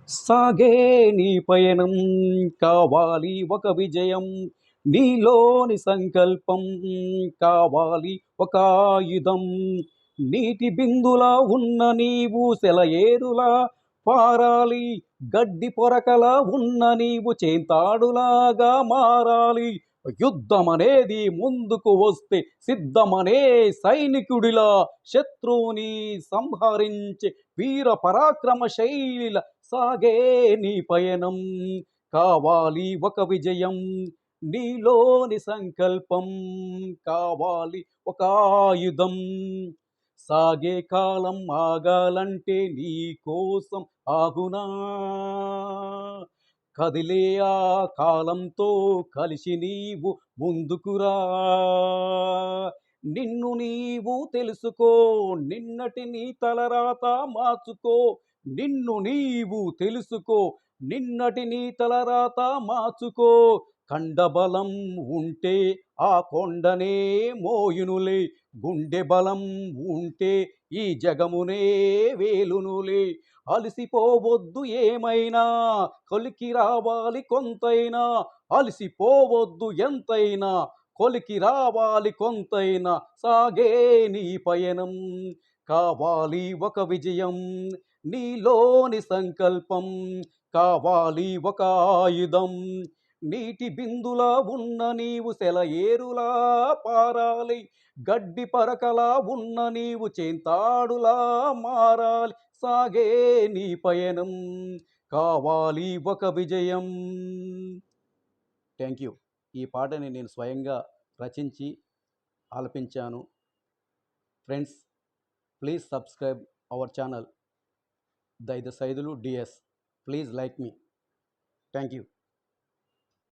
సాగే నీ పయనం, కావాలి ఒక విజయం, నీలోని సంకల్పం కావాలి ఒక ఆయుధం. నీటి బిందులా ఉన్న నీవు సెలయేరులా పారాలి, గడ్డి పొరకలా ఉన్న నీవు చేంతాడులాగా మారాలి. యుద్ధమనేది ముందుకు వస్తే సిద్ధమనే సైనికుడిలా శత్రువుని సంహరించే వీర పరాక్రమ శైలిల సాగే నీ పయనం, కావాలి ఒక విజయం, నీలోని సంకల్పం కావాలి ఒక ఆయుధం. సాగే కాలం ఆగాలంటే నీ కోసం ఆగునా, కదిలే ఆ కాలంతో కలిసి నీవు ముందుకురా. నిన్ను నీవు తెలుసుకో, నిన్నటి నీ తలరాత మార్చుకో. నిన్ను నీవు తెలుసుకో, నిన్నటి నీ తలరాత మార్చుకో. కండబలం ఉంటే ఆ కొండనే మోయునులే, గుండె బలం ఉంటే ఈ జగమునే వేలునులే. అలసిపోవద్దు ఏమైనా, కొలికి రావాలి కొంతైనా. అలసిపోవద్దు ఎంతైనా, కొలికి రావాలి కొంతైనా. సాగే నీ పయనం, కావాలి ఒక విజయం, నీలోని సంకల్పం కావాలి ఒక ఆయుధం. నీటి బిందులా ఉన్న నీవు సెలయేరులా పారాలి, గడ్డి పరకలా ఉన్న నీవు చేంతాడులా మారాలి. సాగే నీ పయనం, కావాలి ఒక విజయం. Thank you. ఈ పాటని నేను స్వయంగా రచించి ఆలపించాను. Friends, please subscribe our channel Daida Saidulu DS. Please like me. Thank you.